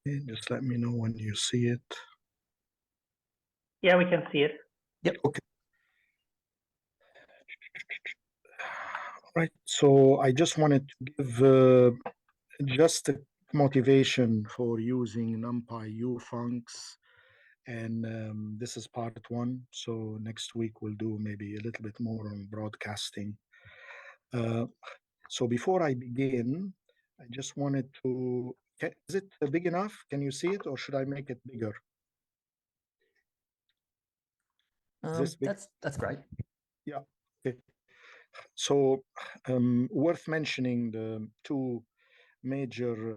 Just let me know when you see it. Yeah, we can see it. Yep. Okay. Right. So I just wanted to give just a motivation for using NumPy ufuncs, and this is part one. So next week we'll do maybe a little bit more on broadcasting. So before I begin, I just wanted to. Is it big enough? Can you see it, or should I make it bigger? Is this big? That's great. Yeah. Okay. So worth mentioning the two major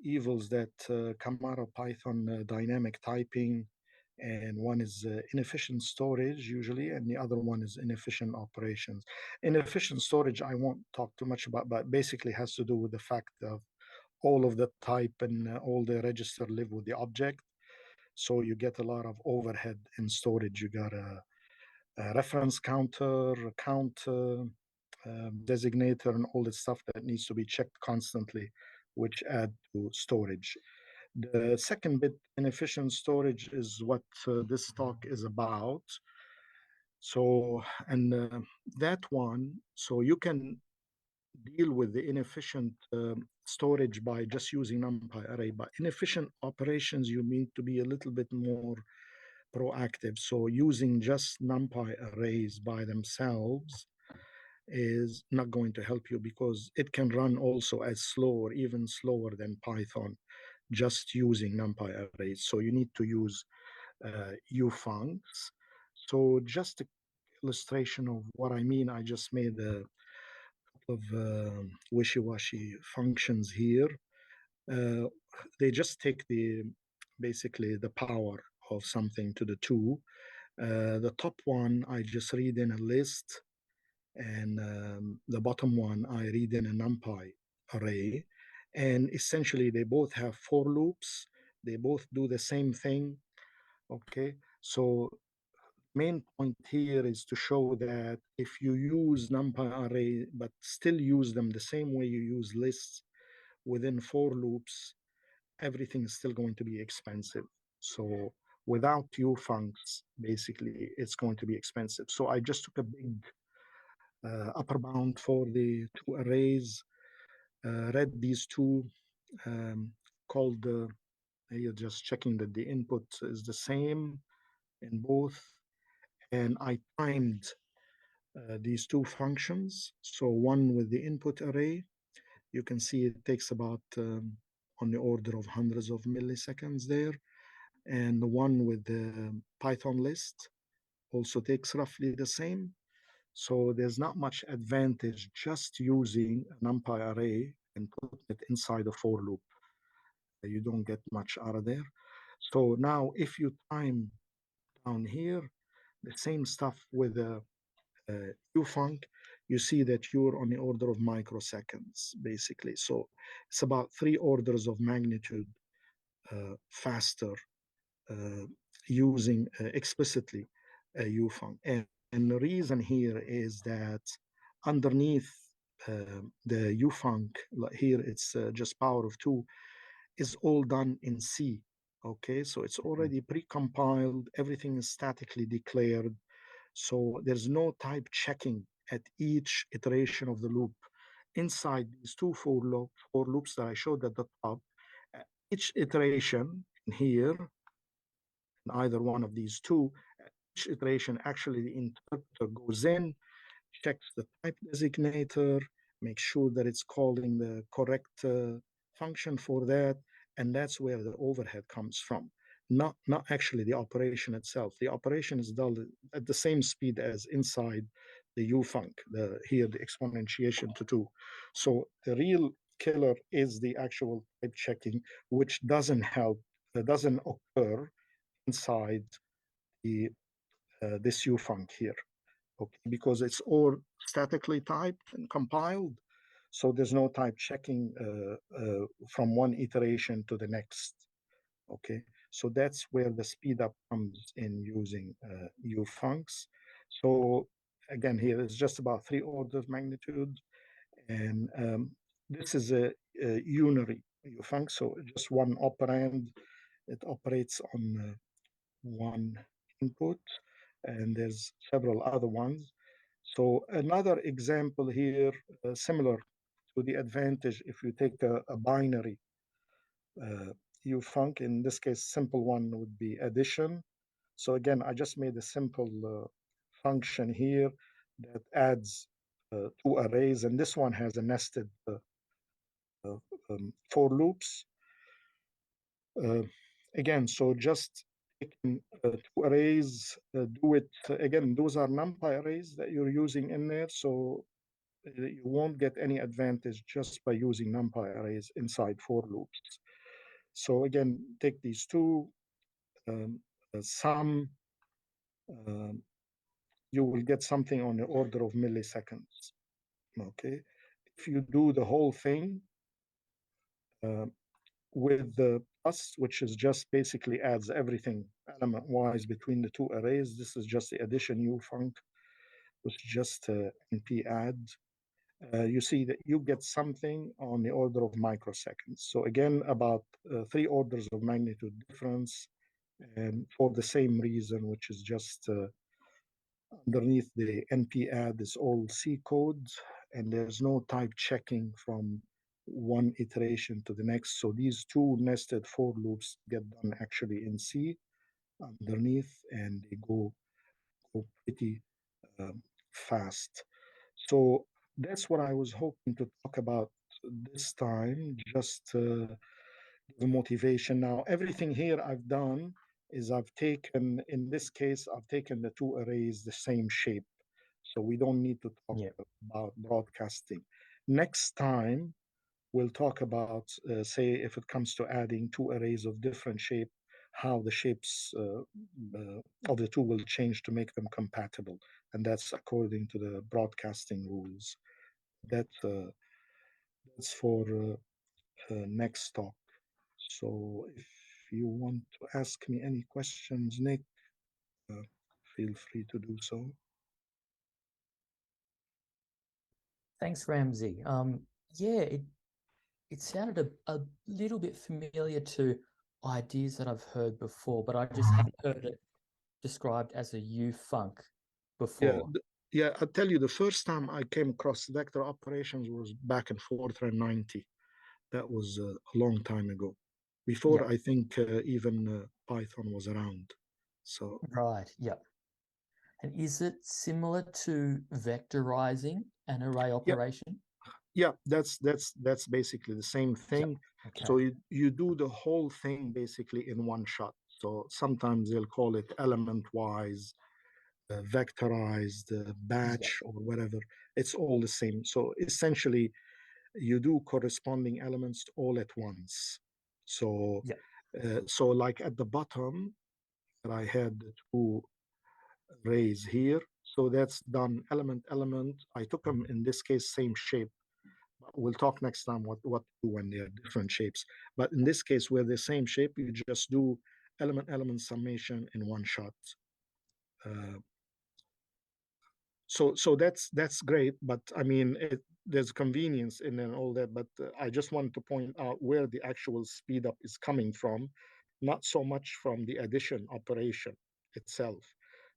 evils that come out of Python dynamic typing, and one is inefficient storage usually, and the other one is inefficient operations. Inefficient storage I won't talk too much about, but basically has to do with the fact of all of the type and all the register live with the object. So you get a lot of overhead in storage. You got a reference counter, count designator, and all the stuff that needs to be checked constantly, which add to storage. The second bit, inefficient storage, is what this talk is about. So, and that one, so you can deal with the inefficient storage by just using NumPy array, but inefficient operations, you need to be a little bit more proactive. So using just NumPy arrays by themselves is not going to help you, because it can run also as slow or even slower than Python just using NumPy arrays. So you need to use ufuncs. So just an illustration of what I mean, I just made a couple of wishy-washy functions here. They just take basically the power of something to the two. The top one, I just read in a list, and the bottom one, I read in a NumPy array. And essentially, they both have for loops. They both do the same thing. Okay, so main point here is to show that if you use NumPy array, but still use them the same way you use lists within for loops, everything is still going to be expensive. So without ufuncs, basically, it's going to be expensive. So I just took a big upper bound for the two arrays, read these two, called you're just checking that the input is the same in both, and I timed these two functions. So one with the input array, you can see it takes about on the order of hundreds of milliseconds there, and the one with the Python list also takes roughly the same. So there's not much advantage just using a NumPy array and putting it inside a for loop. You don't get much out of there. So now if you time down here, the same stuff with a ufunc, you see that you're on the order of microseconds, basically. So it's about 3 orders of magnitude faster using explicitly a ufunc. And the reason here is that underneath the ufunc, here it's just power of 2, is all done in C. Okay, so it's already pre-compiled, everything is statically declared. So there's no type checking at each iteration of the loop. Inside these two for loops that I showed at the top, each iteration here, in either one of these two, each iteration, actually the interpreter goes in, checks the type designator, makes sure that it's calling the correct function for that, and that's where the overhead comes from. Not actually the operation itself. The operation is done at the same speed as inside the ufunc, here the exponentiation to 2. So the real killer is the actual type checking, which doesn't occur inside the this ufunc here. Okay, because it's all statically typed and compiled, so there's no type checking from one iteration to the next. Okay, so that's where the speed up comes in using ufuncs. So again, here it's just about 3 orders of magnitude, and this is a unary ufunc. So just one operand, it operates on one input, and there's several other ones. So another example here, similar to the advantage, if you take a binary ufunc, in this case, simple one would be addition. So again, I just made a simple function here that adds two arrays, and this one has a nested for loops. Again, so just taking two arrays, do it again. Those are NumPy arrays that you're using in there, so you won't get any advantage just by using NumPy arrays inside for loops. So again, take these two, sum, you will get something on the order of milliseconds. Okay, if you do the whole thing with the plus, which is just basically adds everything element wise between the two arrays, this is just the addition ufunc, which is just np add. You see that you get something on the order of microseconds. So again, about 3 orders of magnitude difference, and for the same reason, which is just underneath the np add is all C code, and there's no type checking from one iteration to the next. So these two nested for loops get done actually in C underneath, and they go pretty fast. So that's what I was hoping to talk about this time, just the motivation. Now, everything here I've done is I've taken, in this case, I've taken the two arrays the same shape. So we don't need to talk about broadcasting. Next time, we'll talk about, say, if it comes to adding two arrays of different shape, how the shapes of the two will change to make them compatible. And that's according to the broadcasting rules. That's for next talk. So if you want to ask me any questions, Nick, feel free to do so. Thanks, Ramzi. Yeah, it sounded a little bit familiar to ideas that I've heard before, but I just hadn't heard it described as a ufunc before. Yeah, I'll tell you, the first time I came across vector operations was back in Fortran 90. That was a long time ago. Before, I think even Python was around. So right, yeah. And is it similar to vectorizing an array operation? Yeah, that's basically the same thing. Okay. So you do the whole thing basically in one shot. So sometimes they'll call it element-wise, vectorized, batch, or whatever. It's all the same. So essentially, you do corresponding elements all at once. So, so like at the bottom, I had the two arrays here. So that's done element. I took them in this case same shape. We'll talk next time what to do when they're different shapes. But in this case, where the same shape, you just do element summation in one shot. So that's great, but I mean, there's convenience in and all that, but I just wanted to point out where the actual speed up is coming from, not so much from the addition operation itself,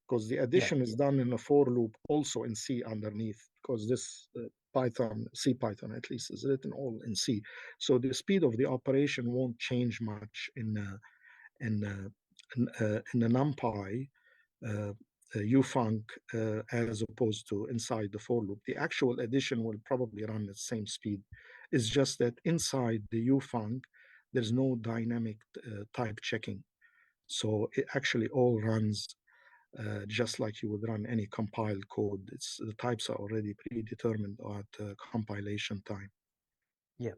because the addition is done in a for loop also in C underneath, because this CPython at least is written all in C. So the speed of the operation won't change much in the NumPy ufunc as opposed to inside the for loop. The actual addition will probably run at the same speed. It's just that inside the ufunc, there's no dynamic type checking. So it actually all runs just like you would run any compiled code. The types are already predetermined at compilation time. Yeah.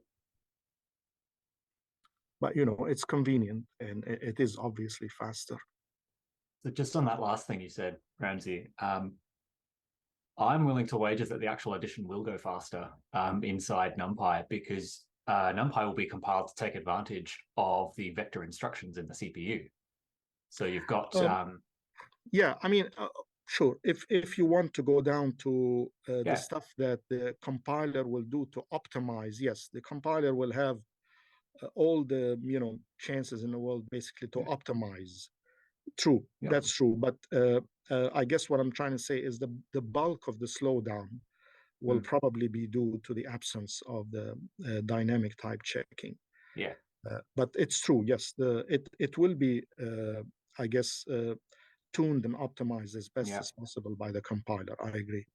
But, you know, it's convenient and it is obviously faster. So just on that last thing you said, Ramzi, I'm willing to wager that the actual addition will go faster inside NumPy, because NumPy will be compiled to take advantage of the vector instructions in the CPU. So you've got... yeah, I mean, sure. If you want to go down to the stuff that the compiler will do to optimize, yes, the compiler will have all the chances in the world basically to optimize. True, Yeah. that's true. But I guess what I'm trying to say is the bulk of the slowdown will probably be due to the absence of the dynamic type checking. Yeah. But it's true, yes. It will be, I guess, tuned and optimized as best as possible by the compiler. I agree.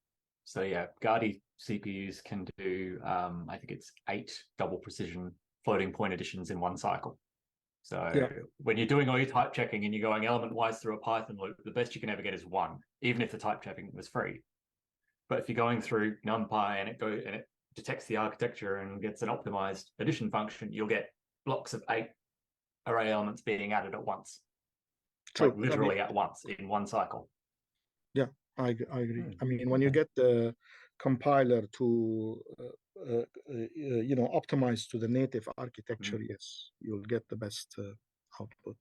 So yeah, Gaudi CPUs can do, I think it's 8 double precision floating point additions in one cycle. So when you're doing all your type checking and you're going element-wise through a Python loop, the best you can ever get is 1, even if the type checking was free. But if you're going through NumPy and it detects the architecture and gets an optimized addition function, you'll get blocks of 8 array elements being added at once. True. Like literally at once in one cycle. Yeah, I agree. I mean, when you get the compiler to optimize to the native architecture, yes, you'll get the best output.